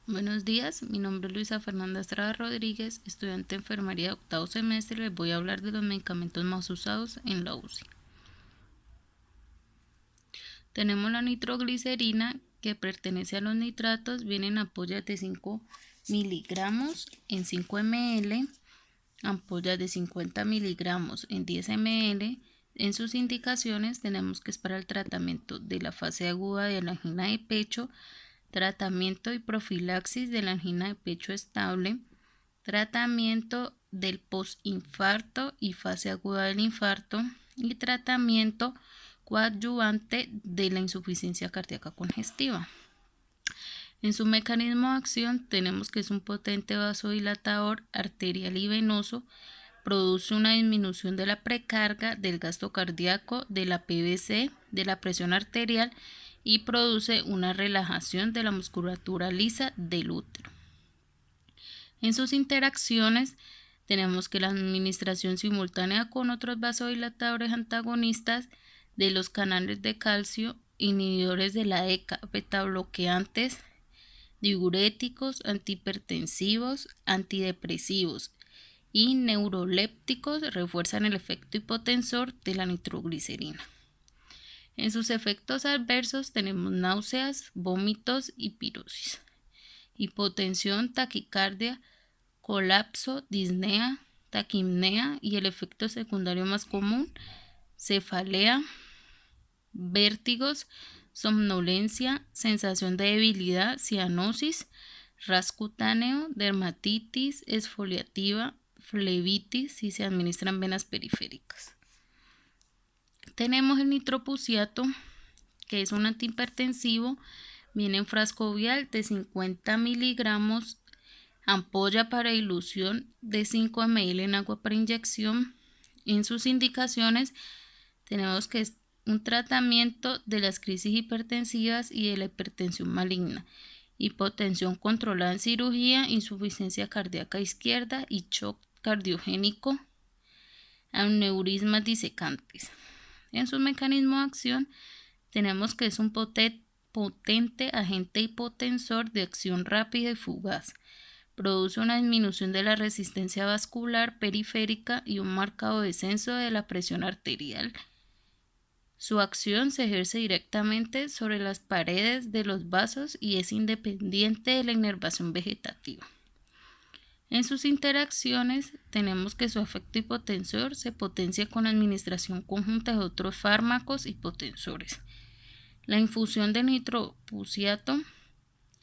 Buenos días, mi nombre es Luisa Fernanda Estrada Rodríguez, estudiante de enfermería de octavo semestre. Les voy a hablar de los medicamentos más usados en la UCI. Tenemos la nitroglicerina, que pertenece a los nitratos, viene en ampollas de 5 miligramos en 5 ml, ampollas de 50 miligramos en 10 ml. En sus indicaciones tenemos que es para el tratamiento de la fase aguda de la angina de pecho, tratamiento y profilaxis de la angina de pecho estable, tratamiento del postinfarto y fase aguda del infarto y tratamiento coadyuvante de la insuficiencia cardíaca congestiva. En su mecanismo de acción tenemos que es un potente vasodilatador arterial y venoso, produce una disminución de la precarga, del gasto cardíaco, de la PVC, de la presión arterial y produce una relajación de la musculatura lisa del útero. En sus interacciones tenemos que la administración simultánea con otros vasodilatadores antagonistas de los canales de calcio, inhibidores de la ECA, betabloqueantes, diuréticos, antihipertensivos, antidepresivos y neurolépticos refuerzan el efecto hipotensor de la nitroglicerina. En sus efectos adversos tenemos náuseas, vómitos y pirosis, hipotensión, taquicardia, colapso, disnea, taquipnea y el efecto secundario más común, cefalea, vértigos, somnolencia, sensación de debilidad, cianosis, ras cutáneo, dermatitis exfoliativa, flebitis si se administran venas periféricas. Tenemos el nitropusiato, que es un antihipertensivo, viene en frasco vial de 50 miligramos, ampolla para dilución de 5 ml en agua para inyección. En sus indicaciones tenemos que es un tratamiento de las crisis hipertensivas y de la hipertensión maligna, hipotensión controlada en cirugía, insuficiencia cardíaca izquierda y shock cardiogénico, aneurismas disecantes. En su mecanismo de acción tenemos que es un potente agente hipotensor de acción rápida y fugaz. Produce una disminución de la resistencia vascular periférica y un marcado descenso de la presión arterial. Su acción se ejerce directamente sobre las paredes de los vasos y es independiente de la inervación vegetativa. En sus interacciones tenemos que su efecto hipotensor se potencia con administración conjunta de otros fármacos hipotensores. La infusión de nitropusiato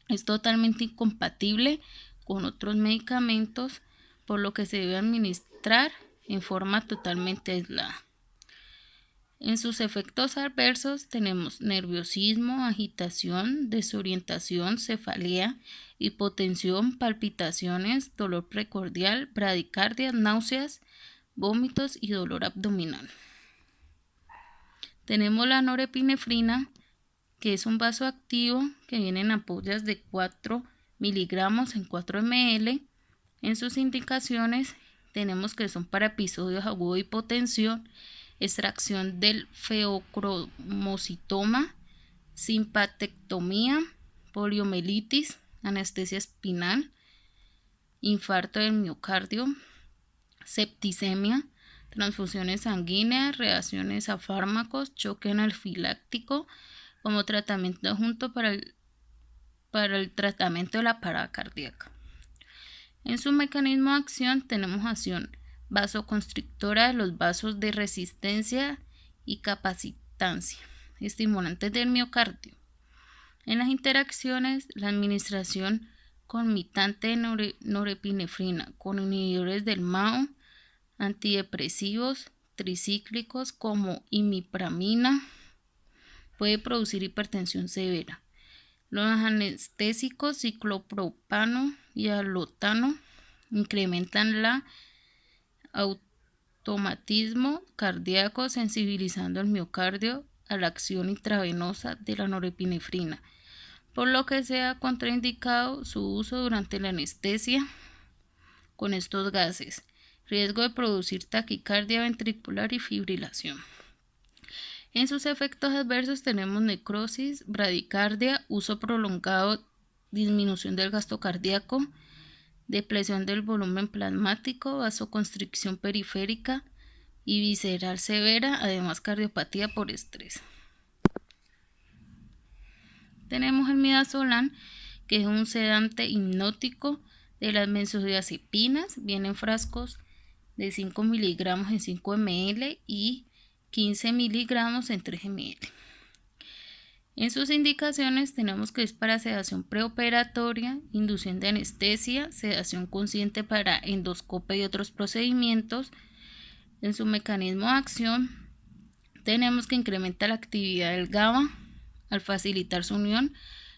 es totalmente incompatible con otros medicamentos, por lo que se debe administrar en forma totalmente aislada. En sus efectos adversos tenemos nerviosismo, agitación, desorientación, cefalea, hipotensión, palpitaciones, dolor precordial, bradicardia, náuseas, vómitos y dolor abdominal. Tenemos la norepinefrina, que es un vasoactivo que viene en ampollas de 4 miligramos en 4 ml. En sus indicaciones tenemos que son para episodios agudos de hipotensión, extracción del feocromocitoma, simpatectomía, poliomielitis, anestesia espinal, infarto del miocardio, septicemia, transfusiones sanguíneas, reacciones a fármacos, choque anafiláctico como tratamiento adjunto para el tratamiento de la parada cardíaca. En su mecanismo de acción tenemos acción vasoconstrictora de los vasos de resistencia y capacitancia, estimulantes del miocardio. En las interacciones, la administración concomitante de norepinefrina con inhibidores del MAO, antidepresivos tricíclicos como imipramina, puede producir hipertensión severa. Los anestésicos ciclopropano y alotano incrementan la automatismo cardíaco, sensibilizando el miocardio a la acción intravenosa de la norepinefrina, por lo que sea contraindicado su uso durante la anestesia con estos gases, riesgo de producir taquicardia ventricular y fibrilación. En sus efectos adversos tenemos necrosis, bradicardia, uso prolongado disminución del gasto cardíaco, depresión del volumen plasmático, vasoconstricción periférica y visceral severa, además cardiopatía por estrés. Tenemos el midazolam, que es un sedante hipnótico de las benzodiazepinas, viene en frascos de 5 miligramos en 5 ml y 15 miligramos en 3 ml. En sus indicaciones tenemos que es para sedación preoperatoria, inducción de anestesia, sedación consciente para endoscopia y otros procedimientos. En su mecanismo de acción tenemos que incrementa la actividad del GABA al facilitar su unión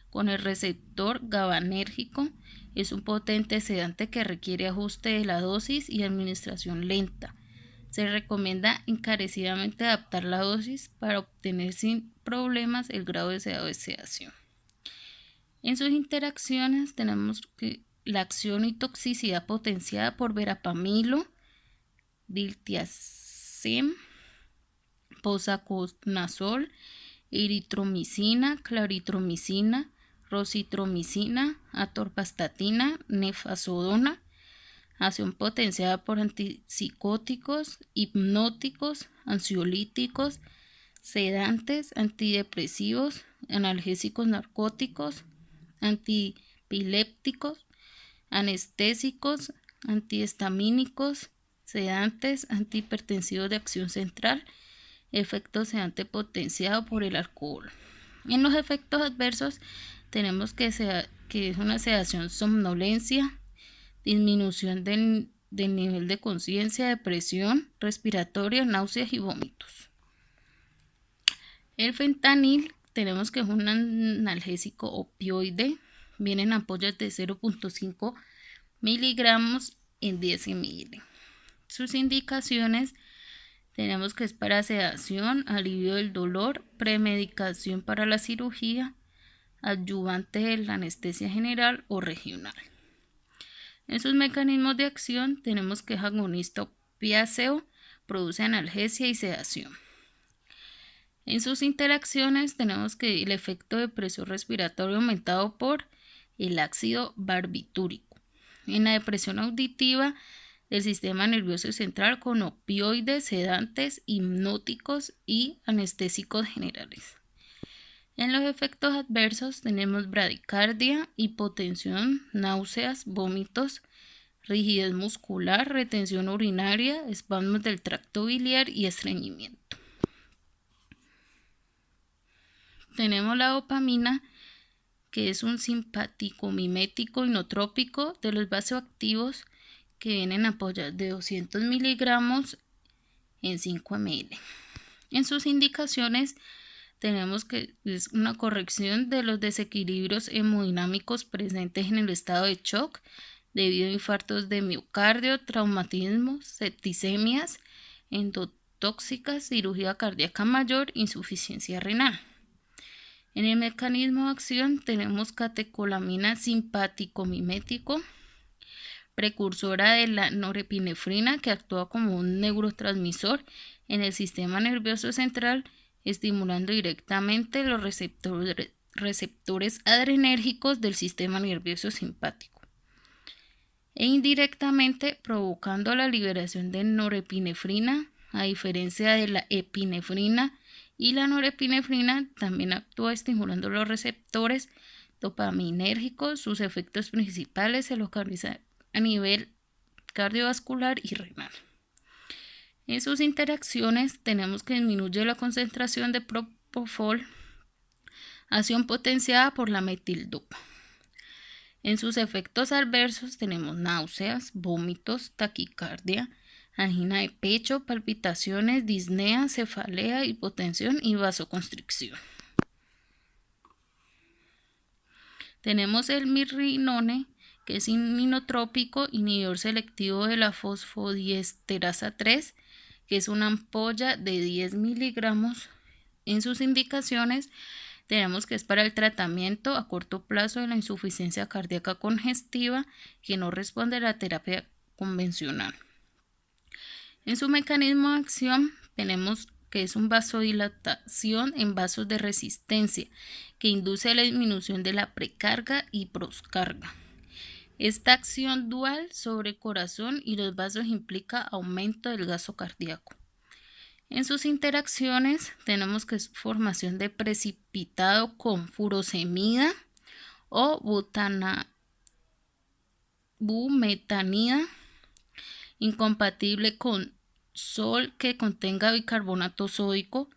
con el receptor GABAérgico. Es un potente sedante que requiere ajuste de la dosis y administración lenta. Se recomienda encarecidamente adaptar la dosis para obtener sin problemas el grado deseado de sedación. En sus interacciones tenemos que la acción y toxicidad potenciada por verapamilo, diltiazem, posaconazol, eritromicina, claritromicina, rocitromicina, atorvastatina, nefazodona. Acción potenciada por antipsicóticos, hipnóticos, ansiolíticos, sedantes, antidepresivos, analgésicos narcóticos, antipilépticos, anestésicos, antihistamínicos, sedantes, antihipertensivos de acción central, efecto sedante potenciado por el alcohol. En los efectos adversos tenemos que es una sedación somnolencia, disminución del nivel de conciencia, depresión respiratoria, náuseas y vómitos. El fentanil tenemos que es un analgésico opioide, viene en ampollas de 0.5 miligramos en 10 ml. Sus indicaciones tenemos que es para sedación, alivio del dolor, premedicación para la cirugía, adyuvante de la anestesia general o regional. En sus mecanismos de acción tenemos que es agonista opiáceo, produce analgesia y sedación. En sus interacciones tenemos que el efecto de presión respiratoria aumentado por el ácido barbitúrico. En la depresión auditiva del sistema nervioso central con opioides, sedantes, hipnóticos y anestésicos generales. En los efectos adversos tenemos bradicardia, hipotensión, náuseas, vómitos, rigidez muscular, retención urinaria, espasmos del tracto biliar y estreñimiento. Tenemos la dopamina, que es un simpático mimético inotrópico de los vasoactivos que vienen en ampollas de 200 miligramos en 5 ml. En sus indicaciones tenemos que es una corrección de los desequilibrios hemodinámicos presentes en el estado de shock debido a infartos de miocardio, traumatismos, septicemias, endotóxicas, cirugía cardíaca mayor, insuficiencia renal. En el mecanismo de acción tenemos catecolamina simpático mimético, precursora de la norepinefrina, que actúa como un neurotransmisor en el sistema nervioso central, estimulando directamente los receptores adrenérgicos del sistema nervioso simpático e indirectamente provocando la liberación de norepinefrina, a diferencia de la epinefrina, y la norepinefrina también actúa estimulando los receptores dopaminérgicos. Sus efectos principales se localizan a nivel cardiovascular y renal. En sus interacciones tenemos que disminuye la concentración de propofol, acción potenciada por la metildopa. En sus efectos adversos tenemos náuseas, vómitos, taquicardia, angina de pecho, palpitaciones, disnea, cefalea, hipotensión y vasoconstricción. Tenemos el mirrinone, que es inmunotrópico, inhibidor selectivo de la fosfodiesterasa 3, que es una ampolla de 10 miligramos. En sus indicaciones tenemos que es para el tratamiento a corto plazo de la insuficiencia cardíaca congestiva que no responde a la terapia convencional. En su mecanismo de acción tenemos que es un vasodilatación en vasos de resistencia, que induce a la disminución de la precarga y poscarga. Esta acción dual sobre el corazón y los vasos implica aumento del gasto cardíaco. En sus interacciones tenemos que es formación de precipitado con furosemida o bumetanida, incompatible con sol que contenga bicarbonato sódico,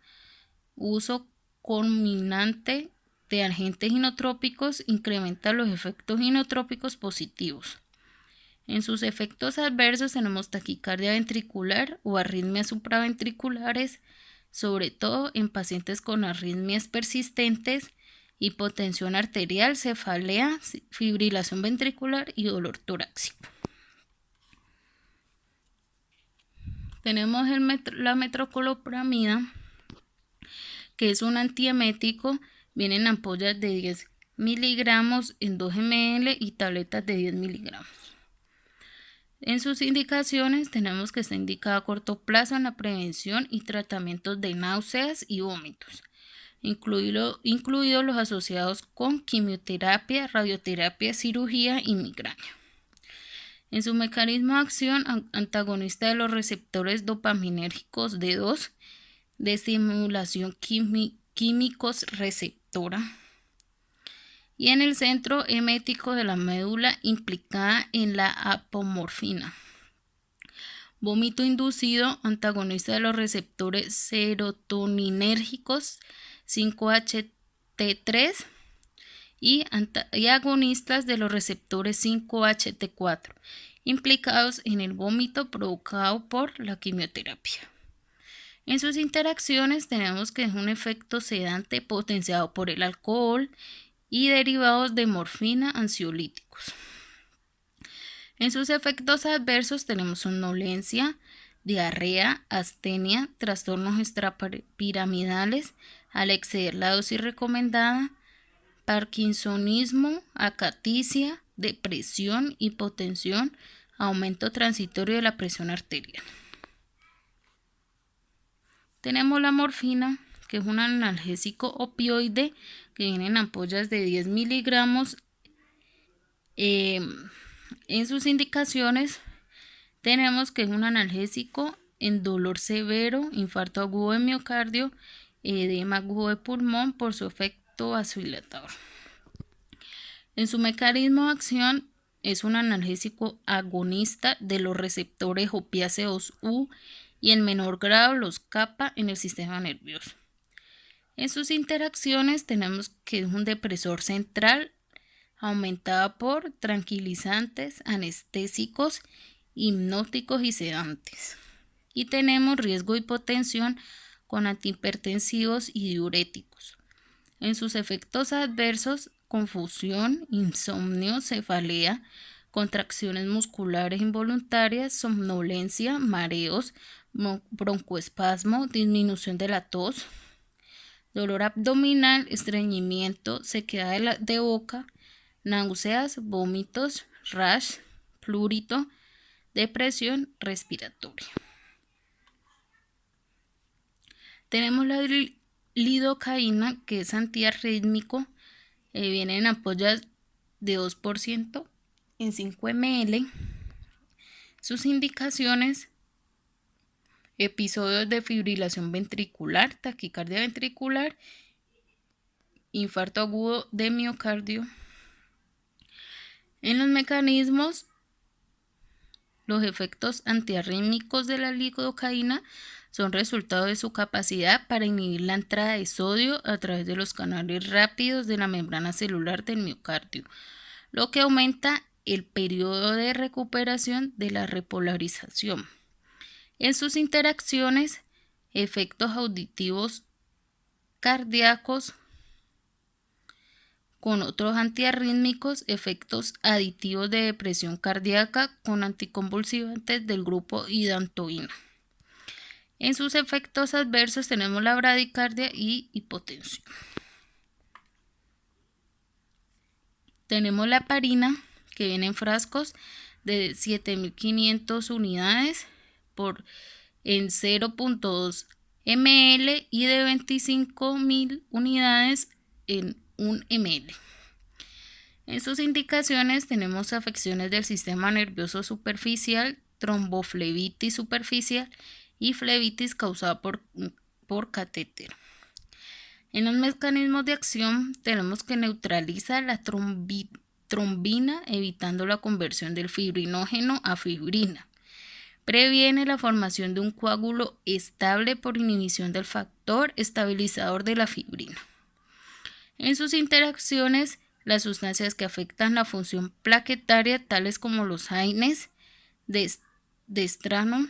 uso concomitante de agentes inotrópicos incrementa los efectos inotrópicos positivos. En sus efectos adversos tenemos taquicardia ventricular o arritmias supraventriculares, sobre todo en pacientes con arritmias persistentes, hipotensión arterial, cefalea, fibrilación ventricular y dolor torácico. Tenemos la metoclopramida, que es un antiemético, viene en ampollas de 10 miligramos en 2 ml y tabletas de 10 miligramos. En sus indicaciones tenemos que está indicada a corto plazo en la prevención y tratamiento de náuseas y vómitos, incluidos los asociados con quimioterapia, radioterapia, cirugía y migraña. En su mecanismo de acción, antagonista de los receptores dopaminérgicos D2 de estimulación químicos receptora, y en el centro emético de la médula implicada en la apomorfina. Vómito inducido, antagonista de los receptores serotoninérgicos 5-HT3 y agonistas de los receptores 5-HT4, implicados en el vómito provocado por la quimioterapia. En sus interacciones tenemos que es un efecto sedante potenciado por el alcohol y derivados de morfina ansiolíticos. En sus efectos adversos tenemos somnolencia, diarrea, astenia, trastornos extrapiramidales al exceder la dosis recomendada, parkinsonismo, acaticia, depresión, hipotensión, aumento transitorio de la presión arterial. Tenemos la morfina, que es un analgésico opioide que viene en ampollas de 10 miligramos. En sus indicaciones tenemos que es un analgésico en dolor severo, infarto agudo de miocardio, edema agudo de pulmón por su efecto vasodilatador. En su mecanismo de acción es un analgésico agonista de los receptores opiáceos U y en menor grado los kappa en el sistema nervioso. En sus interacciones tenemos que es un depresor central aumentada por tranquilizantes, anestésicos, hipnóticos y sedantes. Y tenemos riesgo de hipotensión con antihipertensivos y diuréticos. En sus efectos adversos, confusión, insomnio, cefalea, contracciones musculares involuntarias, somnolencia, mareos, broncoespasmo, disminución de la tos, dolor abdominal, estreñimiento, sequedad de boca, náuseas, vómitos, rash, prurito, depresión respiratoria. Tenemos la lidocaína, que es antiarrítmico, viene en ampollas de 2% en 5 ml. Sus indicaciones: episodios de fibrilación ventricular, taquicardia ventricular, infarto agudo de miocardio. En los mecanismos, los efectos antiarrítmicos de la lidocaína son resultado de su capacidad para inhibir la entrada de sodio a través de los canales rápidos de la membrana celular del miocardio, lo que aumenta el periodo de recuperación de la repolarización. En sus interacciones, efectos auditivos cardíacos con otros antiarrítmicos, efectos aditivos de depresión cardíaca con anticonvulsivantes del grupo hidantoína. En sus efectos adversos tenemos la bradicardia y hipotensión. Tenemos la heparina, que viene en frascos de 7.500 unidades en 0.2 ml y de 25.000 unidades en 1 ml. En sus indicaciones tenemos afecciones del sistema nervioso superficial, tromboflebitis superficial y flebitis causada por catéter. En los mecanismos de acción tenemos que neutraliza la trombina evitando la conversión del fibrinógeno a fibrina. Previene la formación de un coágulo estable por inhibición del factor estabilizador de la fibrina. En sus interacciones, las sustancias que afectan la función plaquetaria, tales como los AINES, destrano,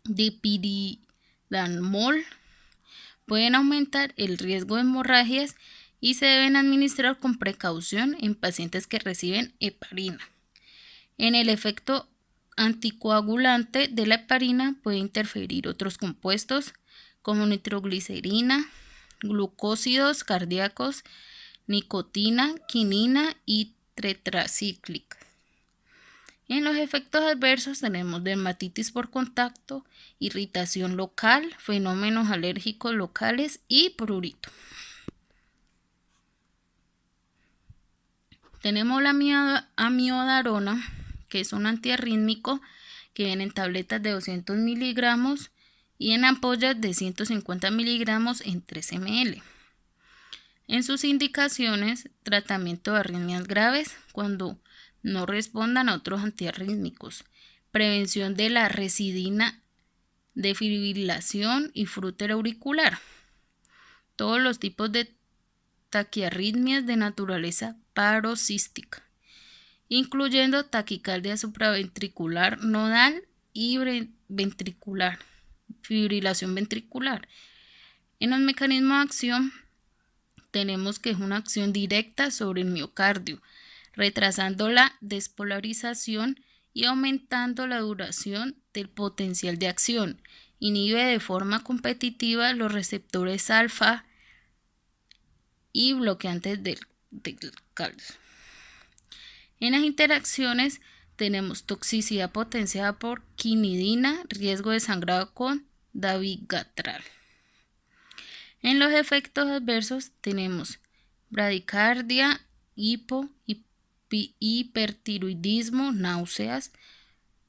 dipiridamol, pueden aumentar el riesgo de hemorragias y se deben administrar con precaución en pacientes que reciben heparina. En el efecto anticoagulante de la heparina puede interferir otros compuestos como nitroglicerina, glucósidos cardíacos, nicotina, quinina y tetracíclica. En los efectos adversos tenemos dermatitis por contacto, irritación local, fenómenos alérgicos locales y prurito. Tenemos la amiodarona, que es un antiarrítmico que viene en tabletas de 200 miligramos y en ampollas de 150 miligramos en 3 ml. En sus indicaciones, tratamiento de arritmias graves cuando no respondan a otros antiarrítmicos, prevención de la recidina, defibrilación y flúter auricular. Todos los tipos de taquiarritmias de naturaleza paroxística, incluyendo taquicardia supraventricular nodal y ventricular, fibrilación ventricular. En los mecanismos de acción tenemos que es una acción directa sobre el miocardio, retrasando la despolarización y aumentando la duración del potencial de acción. Inhibe de forma competitiva los receptores alfa y bloqueantes del calcio. En las interacciones tenemos toxicidad potenciada por quinidina, riesgo de sangrado con dabigatran. En los efectos adversos tenemos bradicardia, hipertiroidismo, náuseas,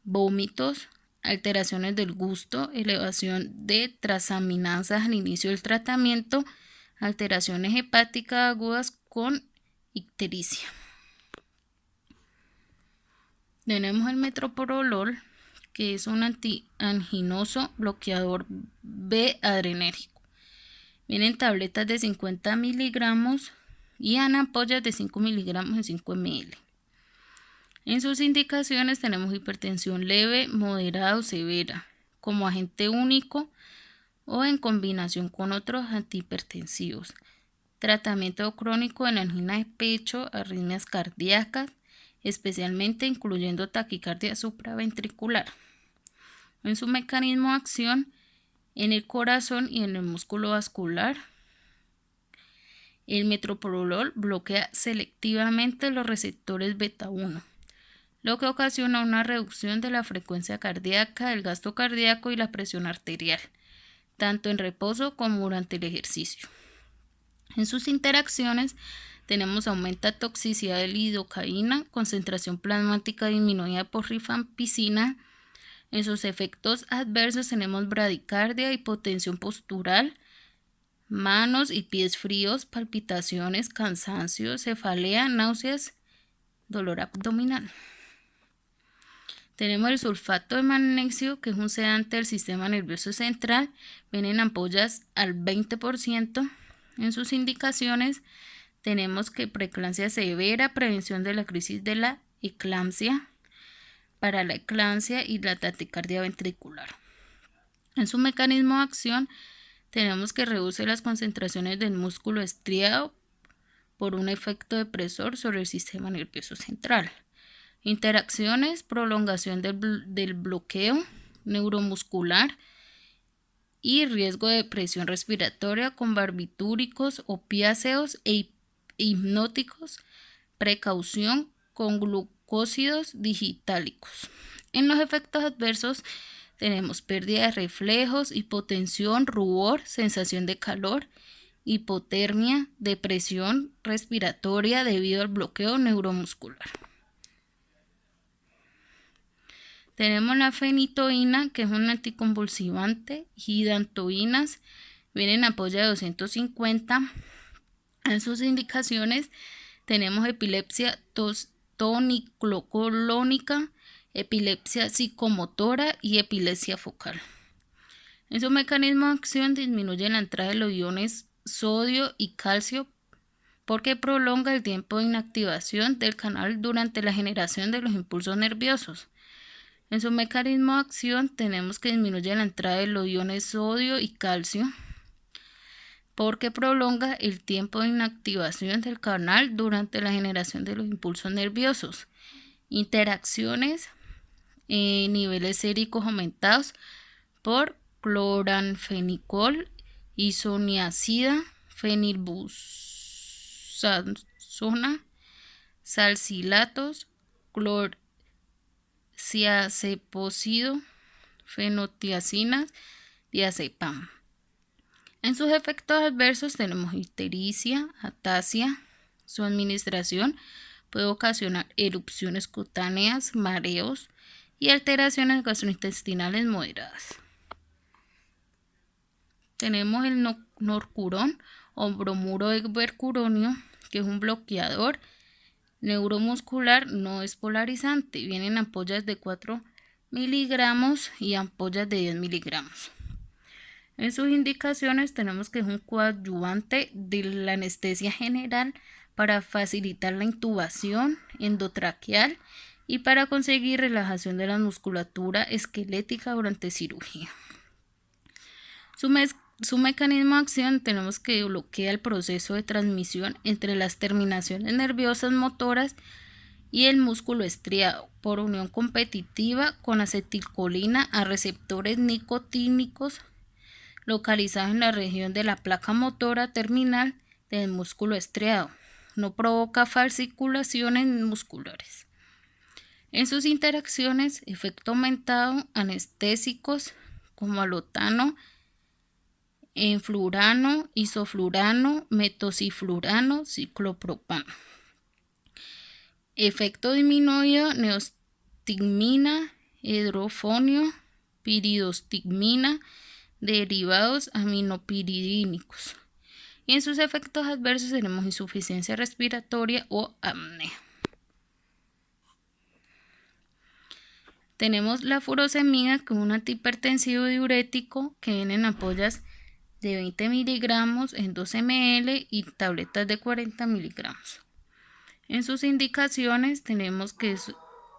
vómitos, alteraciones del gusto, elevación de transaminasas al inicio del tratamiento, alteraciones hepáticas agudas con ictericia. Tenemos el metoprolol, que es un antianginoso bloqueador B adrenérgico. Vienen tabletas de 50 miligramos y en ampollas de 5 miligramos en 5 ml. En sus indicaciones tenemos hipertensión leve, moderada o severa, como agente único o en combinación con otros antihipertensivos. Tratamiento crónico en angina de pecho, arritmias cardíacas, especialmente incluyendo taquicardia supraventricular. En su mecanismo de acción en el corazón y en el músculo vascular, el metoprolol bloquea selectivamente los receptores beta 1, lo que ocasiona una reducción de la frecuencia cardíaca, el gasto cardíaco y la presión arterial, tanto en reposo como durante el ejercicio. En sus interacciones tenemos aumenta toxicidad de lidocaína, concentración plasmática disminuida por rifampicina. En sus efectos adversos tenemos bradicardia, hipotensión postural, manos y pies fríos, palpitaciones, cansancio, cefalea, náuseas, dolor abdominal. Tenemos el sulfato de magnesio, que es un sedante del sistema nervioso central, viene en ampollas al 20%. En sus indicaciones tenemos que preeclampsia severa, prevención de la crisis de la eclampsia, para la eclampsia y la taquicardia ventricular. En su mecanismo de acción tenemos que reduce las concentraciones del músculo estriado por un efecto depresor sobre el sistema nervioso central. Interacciones, prolongación del bloqueo neuromuscular y riesgo de depresión respiratoria con barbitúricos, opiáceos e hipnóticos, precaución con glucósidos digitálicos. En los efectos adversos tenemos pérdida de reflejos, hipotensión, rubor, sensación de calor, hipotermia, depresión respiratoria debido al bloqueo neuromuscular. Tenemos la fenitoína, que es un anticonvulsivante, hidantoínas, vienen apoyo de 250. En sus indicaciones tenemos epilepsia tonicloclónica, epilepsia psicomotora y epilepsia focal. En su mecanismo de acción disminuye la entrada de los iones sodio y calcio porque prolonga el tiempo de inactivación del canal durante la generación de los impulsos nerviosos. En su mecanismo de acción tenemos que disminuye la entrada de los iones sodio y calcio porque prolonga el tiempo de inactivación del canal durante la generación de los impulsos nerviosos. Interacciones niveles séricos aumentados por cloranfenicol, isoniazida, fenilbutazona, salicilatos, clorciazepócido, fenotiacinas, diazepam. En sus efectos adversos tenemos ictericia, ataxia. Su administración puede ocasionar erupciones cutáneas, mareos y alteraciones gastrointestinales moderadas. Tenemos el norcurón o bromuro de mercuronio, que es un bloqueador neuromuscular no despolarizante. Vienen ampollas de 4 miligramos y ampollas de 10 miligramos. En sus indicaciones tenemos que es un coadyuvante de la anestesia general para facilitar la intubación endotraqueal y para conseguir relajación de la musculatura esquelética durante cirugía. Su mecanismo de acción tenemos que bloquea el proceso de transmisión entre las terminaciones nerviosas motoras y el músculo estriado por unión competitiva con acetilcolina a receptores nicotínicos localizados en la región de la placa motora terminal del músculo estriado. No provoca fasciculaciones musculares. En sus interacciones, efecto aumentado, anestésicos como alotano, enflurano, isoflurano, metociflurano, ciclopropano. Efecto disminuido, neostigmina, hidrofonio, piridostigmina, derivados aminopiridínicos. Y en sus efectos adversos tenemos insuficiencia respiratoria o apnea. Tenemos la furosemida, que es un antihipertensivo diurético que viene en ampollas de 20 miligramos en 12 ml y tabletas de 40 miligramos. En sus indicaciones tenemos que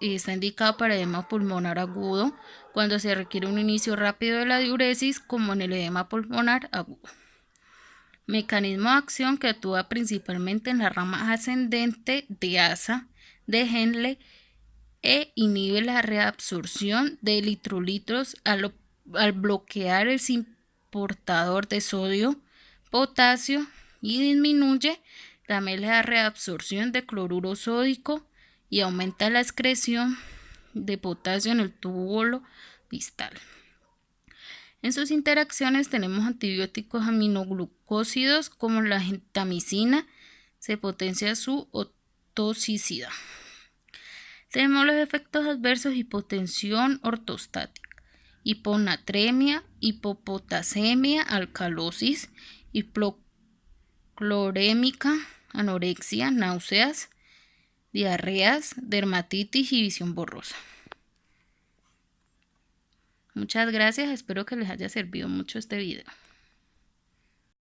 está indicado para edema pulmonar agudo cuando se requiere un inicio rápido de la diuresis, como en el edema pulmonar agudo. Mecanismo de acción que actúa principalmente en la rama ascendente de ASA de Henle e inhibe la reabsorción de electrolitos al bloquear el portador de sodio, potasio y disminuye también la reabsorción de cloruro sódico y aumenta la excreción de potasio en el túbulo distal. En sus interacciones tenemos antibióticos aminoglucósidos como la gentamicina, se potencia su toxicidad. Tenemos los efectos adversos: hipotensión ortostática, hiponatremia, hipopotasemia, alcalosis, hipoclorémica, anorexia, náuseas, diarreas, dermatitis y visión borrosa. Muchas gracias, espero que les haya servido mucho este video.